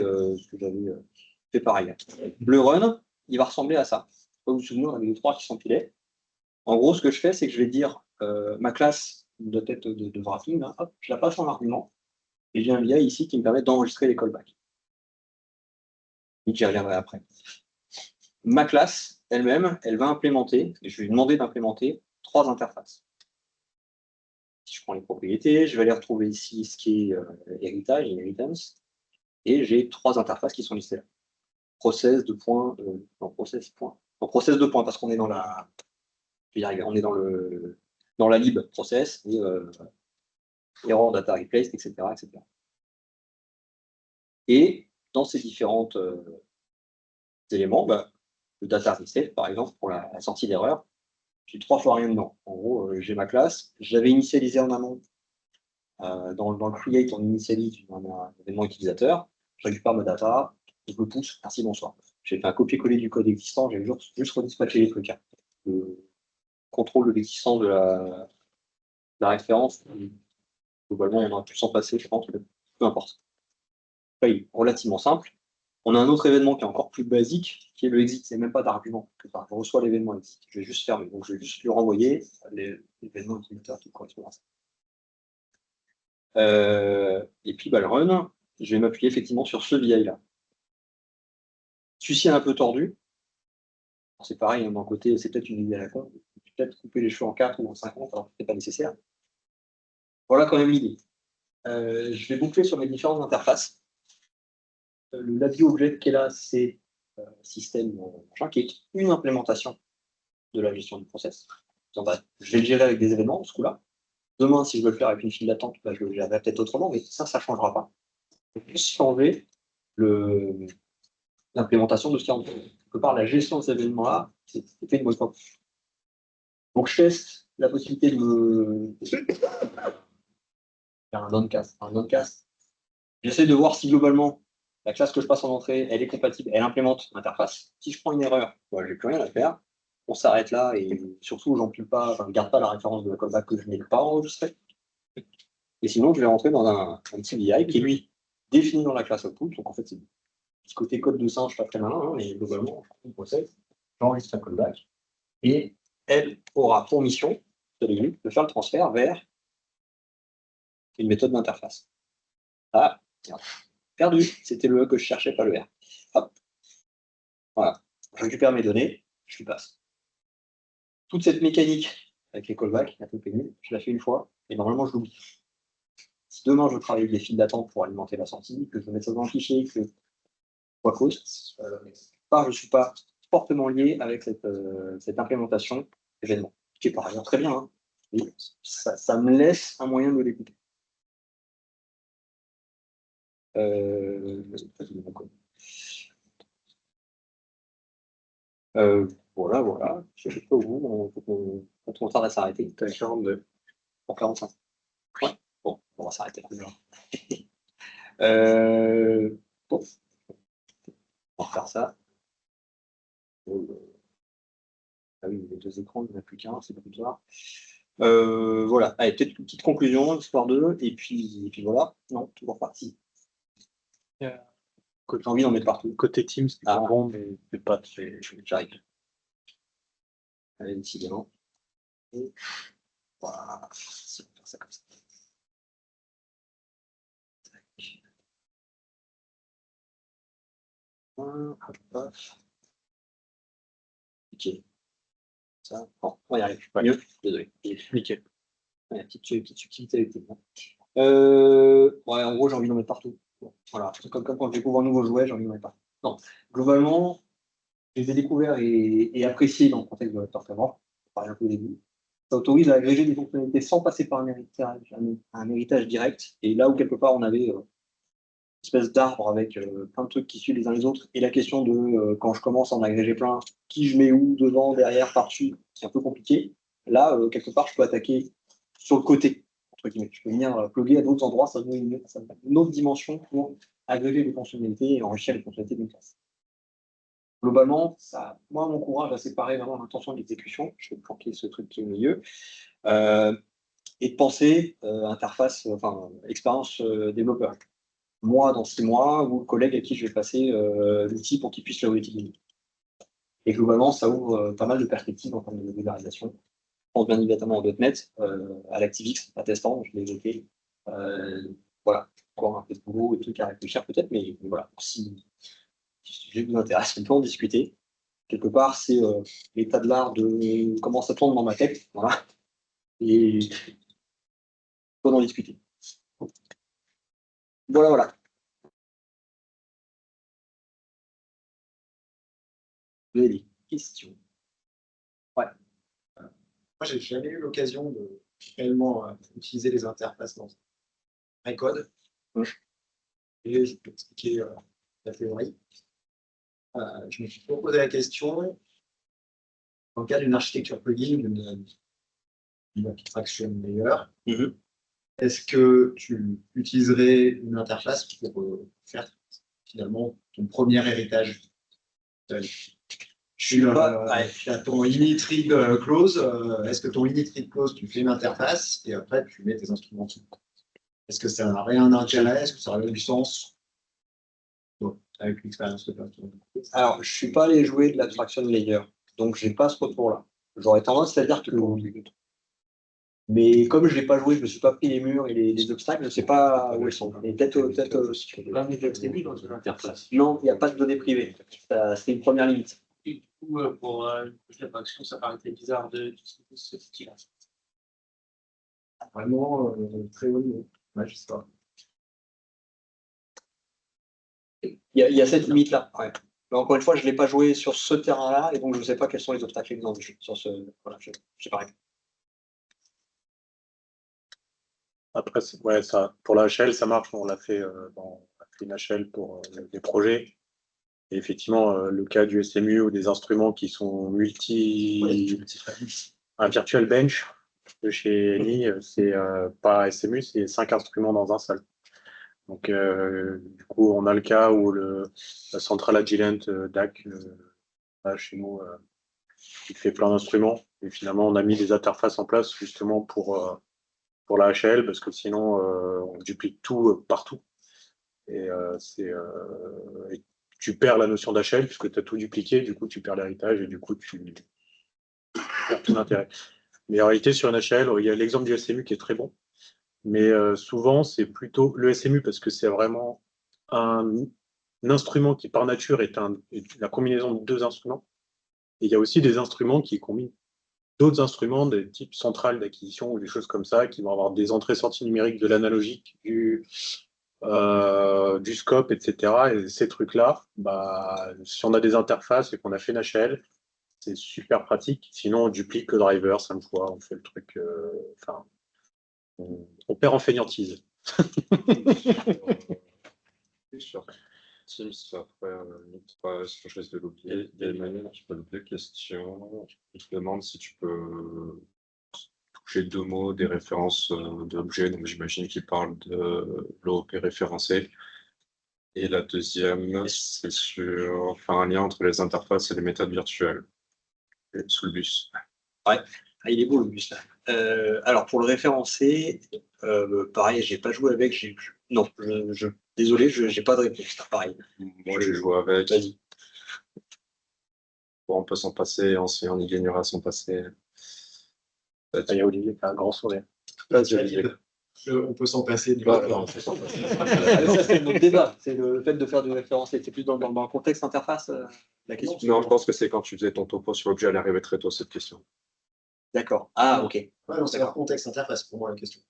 fait pareil. Le run, il va ressembler à ça. Vous vous souvenez, on avait les 3 qui s'empilaient. En gros, ce que je fais, c'est que je vais dire ma classe de tête de wrapping, hein, hop, je la passe en argument, et j'ai un VI ici qui me permet d'enregistrer les callbacks. J'y reviendrai après. Ma classe, elle-même, elle va implémenter, et je vais lui demander d'implémenter 3 interfaces. Si je prends les propriétés, je vais aller retrouver ici ce qui est héritage, inheritance, et j'ai 3 interfaces qui sont listées là. Process de points, process point. Process de points, parce qu'on est dans la. On est dans la lib process et error data replaced, etc., etc. Et dans ces différents éléments, le data reset, par exemple, pour la sortie d'erreur, j'ai 3 fois rien dedans. En gros, j'ai ma classe, j'avais initialisé en amont. Dans le create, on initialise un événement utilisateur, je récupère ma data, je le pousse, merci, bonsoir. J'ai fait un copier-coller du code existant, j'ai juste redispatché les trucs. Le contrôle de l'existence de la référence, globalement, on aurait pu s'en passer, je pense, mais peu importe. Fail relativement simple. On a un autre événement qui est encore plus basique, qui est le exit. C'est même pas d'argument. Je reçois l'événement exit. Je vais juste fermer. Donc, je vais juste lui renvoyer l'événement utilisateur qui correspond à ça. Et puis, le run, je vais m'appuyer effectivement sur ce VI-là. Celui-ci est un peu tordu. C'est pareil, d'un côté, c'est peut-être une idée à la con. Peut-être couper les cheveux en 4 ou en 50, alors que ce n'est pas nécessaire. Voilà quand même l'idée. Je vais boucler sur mes différentes interfaces. Le LabVIEW Object qui est là, c'est système qui est une implémentation de la gestion du process. Je vais le gérer avec des événements, ce coup-là. Demain, si je veux le faire avec une file d'attente, je le gérerai peut-être autrement, mais ça ne changera pas. Je vais juste changer l'implémentation de ce qui est en quelque part la gestion de ces événements-là, c'est fait une bonne fois. Donc, je teste la possibilité de me faire un downcast. Un downcast. J'essaie de voir si globalement, la classe que je passe en entrée, elle est compatible, elle implémente l'interface. Si je prends une erreur, je n'ai plus rien à faire. On s'arrête là et surtout, je ne garde pas la référence de la callback que je n'ai pas enregistrée. Et sinon, je vais rentrer dans un petit BI qui est lui défini dans la classe output. Donc en fait, c'est un petit côté code de singe, pas très malin, hein, mais globalement, on procède, j'enregistre un callback et elle aura pour mission de faire le transfert vers une méthode d'interface. Ah, merde. Perdu, c'était le E que je cherchais, pas le R. Hop. Voilà. Je récupère mes données, je lui passe. Toute cette mécanique avec les callbacks, un peu pénible, je la fais une fois et normalement je l'oublie. Si demain je travaille avec des files d'attente pour alimenter la sortie, que je mets ça dans un fichier, que quoi cause, je ne suis pas fortement lié avec cette implémentation événement, qui est par ailleurs très bien, hein, et ça me laisse un moyen de l'écouter. Voilà. Je sais pas où, on tarde à s'arrêter. 42. Pour 45. Ouais. Bon, on va s'arrêter là. Bon. On va refaire ça. Ah oui, les deux écrans, il n'y en a plus qu'un, c'est pas plus tard. Voilà. Allez, peut-être une petite conclusion, histoire de, et puis voilà. Non, toujours parti. J'ai envie d'en mettre partout. Côté Teams, c'est pas bon, mais pas très. J'arrive. Allez, décidément. Et voilà. On va faire ça comme ça. Hop, hop. Ok. Ça. Bon, on va y arriver. Ouais. Mieux. Désolé. Nickel. Ouais, petite subtilité avec tes mains. Ouais, en gros, j'ai envie d'en mettre partout. Bon, voilà. Comme quand je découvre un nouveau jouet, j'ai envie d'en mettre partout. Non. Globalement, je les ai découverts et appréciés dans le contexte de Vector Framework. On parlait un peu au début. Ça autorise à agréger des fonctionnalités sans passer par un héritage direct. Et là où quelque part on avait une espèce d'arbre avec plein de trucs qui suivent les uns les autres, et la question de quand je commence à en agréger plein, qui je mets où, devant, derrière, par-dessus, c'est un peu compliqué. Là, quelque part, je peux attaquer sur le côté, entre guillemets. Je peux venir plugger à d'autres endroits, ça donne une autre dimension pour agréger les fonctionnalités et enrichir les fonctionnalités d'une classe. Globalement, ça, moi, m'encourage à séparer vraiment l'intention de l'exécution. Je vais planquer ce truc qui est au milieu. Et de penser interface, enfin, expérience développeur. Moi, dans 6 mois, ou le collègue à qui je vais passer l'outil pour qu'il puisse le réutiliser. Et globalement, ça ouvre pas mal de perspectives en termes de vulgarisation. Je pense bien évidemment en .NET, à l'ActiveX, attestant, je l'ai évoqué. Voilà, encore un peu de boulot et trucs à réfléchir peut-être, mais voilà, si le sujet vous intéresse, on peut en discuter. Quelque part, c'est l'état de l'art de comment ça tourne dans ma tête, voilà. Et on peut en discuter. Voilà. Vous avez des questions? Ouais. Moi, j'ai jamais eu l'occasion de réellement utiliser les interfaces dans un code. Et je peux expliquer la théorie. Je me suis posé la question, dans le cas d'une architecture plugin, d'une abstraction layer, est-ce que tu utiliserais une interface pour faire finalement ton premier héritage? Tu as ton init read clause. Est-ce que ton init read clause, tu fais une interface et après tu mets tes instruments dessus? Est-ce que ça n'a rien d'intérêt? Est-ce que ça aurait du sens? Bon, avec l'expérience que tu as. Alors, je ne suis pas allé jouer de l'abstraction layer, donc je n'ai pas ce retour-là. J'aurais tendance à dire que oui. Mais comme je n'ai pas joué, je ne me suis pas pris les murs et les obstacles, je ne sais pas où ils sont. Mais peut-être si tu peux pas mettre des dans une interface. Non, il n'y a pas de données privées. C'est une première limite. Du coup, pour l'abstraction, ça paraît bizarre de ce style-là. Vraiment très haut niveau. Ouais, je sais pas. Il y a cette limite-là. Ouais. Mais encore une fois, je ne l'ai pas joué sur ce terrain-là, et donc je ne sais pas quels sont les obstacles existants du jeu. Sur ce, voilà, je sais pas. Après, ouais, ça, pour la HL, ça marche. On a fait une HL pour des projets. Et effectivement, le cas du SMU ou des instruments qui sont un virtual bench de chez Eni, c'est pas SMU, c'est 5 instruments dans un seul. Donc, du coup, on a le cas où la centrale Agilent DAC, là, chez nous, il fait plein d'instruments. Et finalement, on a mis des interfaces en place justement pour la HL, parce que sinon, on duplique tout partout. Et, et tu perds la notion d'HL, puisque tu as tout dupliqué, du coup, tu perds l'héritage, et du coup, tu perds tout l'intérêt. Mais en réalité, sur une HL, il y a l'exemple du SMU qui est très bon. Mais souvent, c'est plutôt le SMU, parce que c'est vraiment un instrument qui, par nature, est la combinaison de deux instruments. Et il y a aussi des instruments qui combinent d'autres instruments, des types centrales d'acquisition ou des choses comme ça, qui vont avoir des entrées-sorties numériques de l'analogique, du scope, etc. Et ces trucs-là, bah, si on a des interfaces et qu'on a fait une HL, c'est super pratique. Sinon, on duplique le driver 5 fois, on fait le truc. Enfin, on perd en fainéantise. Sur Teams, après, je risque de l'oublier. Il y a Emmanuel qui pose deux questions. Il te demande si tu peux toucher deux mots des références d'objets. Donc, j'imagine qu'il parle de l'OOP référencé. Et la deuxième, c'est sur faire un lien entre les interfaces et les méthodes virtuelles sous le bus. Ouais, ah, il est beau le bus là. Alors pour le référencer, pareil, j'ai pas joué avec. Non, désolé, j'ai pas de réponse. Pareil. Moi, j'ai joué avec. Vas-y. Bon, on peut s'en passer, on y gagnera à s'en passer. Il y a Olivier qui a un grand sourire. Vas-y, Olivier. On peut s'en passer. On peut s'en passer. Ça, c'est notre débat. C'est le fait de faire du référencé. C'est plus dans le contexte interface, la question. Non, je pense que c'est quand tu faisais ton topo sur l'objet, elle arrivait très tôt, cette question. D'accord. Ah, ok. Ouais, non, c'est leur contexte interface pour moi la question.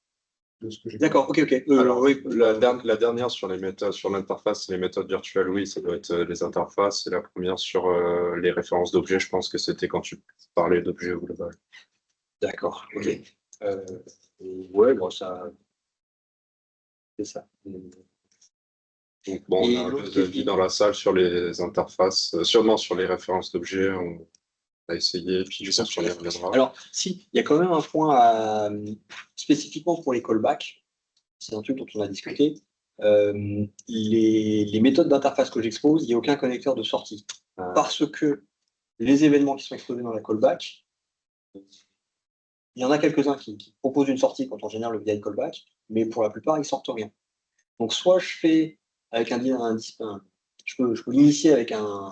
D'accord, ok. Alors, oui. la dernière sur les méthodes, sur l'interface et les méthodes virtuelles, oui, ça doit être les interfaces. Et la première sur les références d'objets, je pense que c'était quand tu parlais d'objets au global. D'accord, ok. Ouais, bon, ça. C'est ça. Donc, bon, on a un peu de vie dans la salle sur les interfaces, sûrement sur les références d'objets. On a essayé, puis je pense qu'on y reviendra. Alors, si, il y a quand même un point spécifiquement pour les callbacks, c'est un truc dont on a discuté. Les méthodes d'interface que j'expose, il n'y a aucun connecteur de sortie. Parce que les événements qui sont exposés dans la callback, il y en a quelques-uns qui proposent une sortie quand on génère le VI callback, mais pour la plupart, ils sortent rien. Donc, soit je fais avec je peux l'initier avec un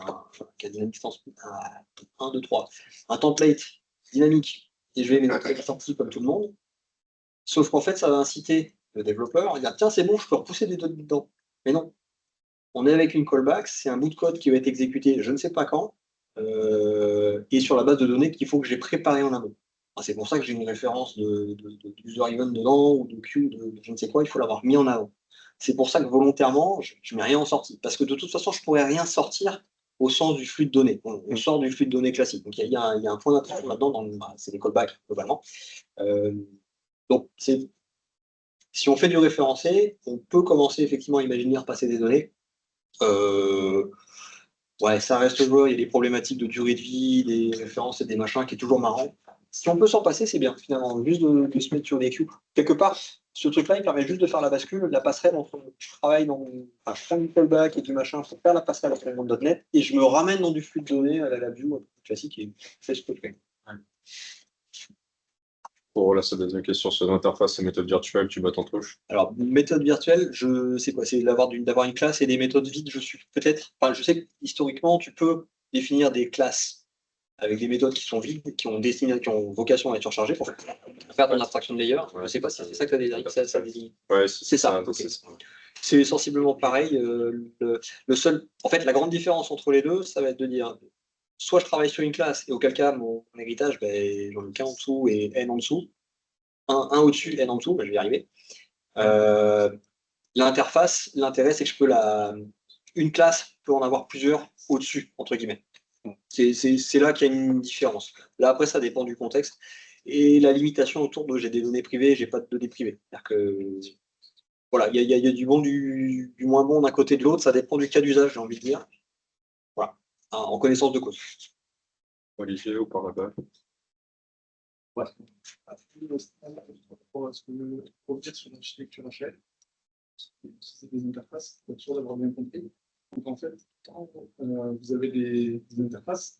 dynamic distance 1, 2, 3, un template dynamique, et je vais mettre la sortie comme tout le monde. Sauf qu'en fait, ça va inciter le développeur à dire tiens, c'est bon, je peux repousser des données dedans. Mais non. On est avec une callback, c'est un bout de code qui va être exécuté je ne sais pas quand, et sur la base de données qu'il faut que j'ai préparé en amont. C'est pour ça que j'ai une référence d'user event dedans, ou de queue, de je ne sais quoi, il faut l'avoir mis en avant. C'est pour ça que volontairement, je ne mets rien en sortie. Parce que de toute façon, je ne pourrais rien sortir au sens du flux de données. On sort du flux de données classique. Donc il y a un point d'attention là-dedans, c'est les callbacks globalement. Donc si on fait du référencé, on peut commencer effectivement à imaginer repasser des données. Ouais, ça reste joueur, il y a des problématiques de durée de vie, des références et des machins qui est toujours marrant. Si on peut s'en passer, c'est bien, finalement, juste de se mettre sur des queues. Quelque part, ce truc-là, il permet juste de faire la bascule, la passerelle entre je travaille je prends du callback et du machin pour faire la passerelle entre le monde .NET et je me ramène dans du flux de données à la LabVIEW classique et je fais ce que je fais. Pour la deuxième question sur l'interface et méthode virtuelle, tu bottes en touche. Alors, méthode virtuelle, c'est quoi? C'est d'avoir une classe et des méthodes vides, je suis peut-être. Enfin, je sais que historiquement, tu peux définir des classes avec des méthodes qui sont vides, qui ont vocation à être surchargées pour faire ton abstraction de layer. Ouais. Je ne sais pas si c'est ça que tu as désigné. Ouais, c'est ça. Okay. C'est sensiblement pareil. Le seul, en fait, la grande différence entre les deux, ça va être de dire soit je travaille sur une classe, et auquel cas, mon héritage, j'en ai qu'un en dessous et n en dessous. Un au-dessus, n en dessous, je vais y arriver. L'interface, l'intérêt, c'est que une classe peut en avoir plusieurs au-dessus, entre guillemets. C'est là qu'il y a une différence. Là, après, ça dépend du contexte. Et la limitation autour de j'ai des données privées, j'ai pas de données privées. C'est-à-dire que, voilà, il y a du bon, du moins bon d'un côté de l'autre, ça dépend du cas d'usage, j'ai envie de dire. Voilà, en connaissance de cause. Olivier ou par là-bas. Pour ce que pour dire sur l'architecture HL, c'est des interfaces, pour être sûr d'avoir bien compris. Donc en fait, quand vous avez des interfaces,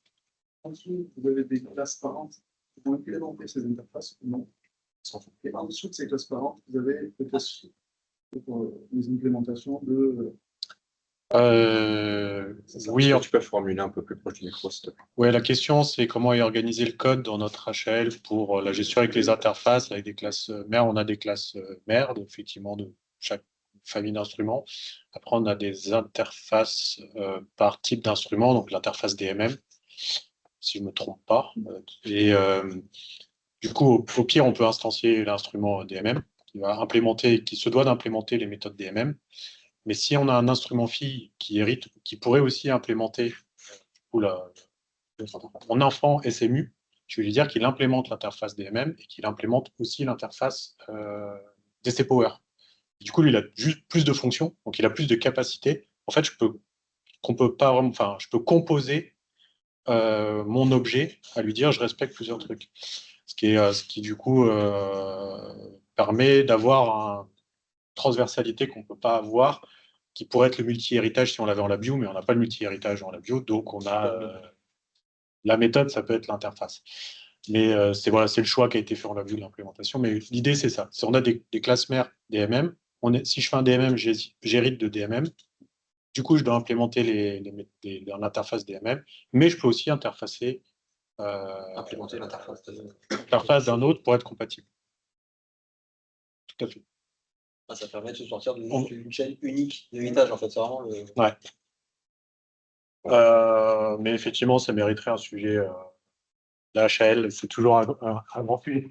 en dessous, vous avez des classes parentes qui vont implémenter ces interfaces ou non. Et en dessous de ces classes parentes, vous avez des classes pour les implémentations de. Oui, Tu peux formuler un peu plus proche du micro, s'il te plaît. ouais, la question, c'est comment est organisé le code dans notre HL pour la gestion avec les interfaces, avec des classes mères. On a des classes mères, effectivement, de chaque famille d'instruments. Après, on a des interfaces par type d'instrument, donc l'interface DMM, si je ne me trompe pas. Et du coup, au pire, on peut instancier l'instrument DMM qui se doit d'implémenter les méthodes DMM. Mais si on a un instrument fille qui pourrait aussi implémenter mon enfant SMU, je vais lui dire qu'il implémente l'interface DMM et qu'il implémente aussi l'interface DC Power. Du coup, lui, il a juste plus de fonctions, donc il a plus de capacité. En fait, je peux composer mon objet à lui dire je respecte plusieurs trucs. Ce qui du coup permet d'avoir une transversalité qu'on ne peut pas avoir, qui pourrait être le multi-héritage si on l'avait en LabVIEW, mais on n'a pas le multi-héritage en LabVIEW, donc on a la méthode, ça peut être l'interface. Mais c'est le choix qui a été fait en LabVIEW de l'implémentation. Mais l'idée, c'est ça. On a des classes mères DMM. Si je fais un DMM, j'hérite de DMM. Du coup, je dois implémenter l'interface DMM, mais je peux aussi interfacer Implémenter l'interface. l'interface d'un autre pour être compatible. Tout à fait. Ça permet de se sortir d'une chaîne unique d'héritage, en fait. C'est vraiment le. Ouais. Mais effectivement, ça mériterait un sujet d'HL. C'est toujours un grand sujet.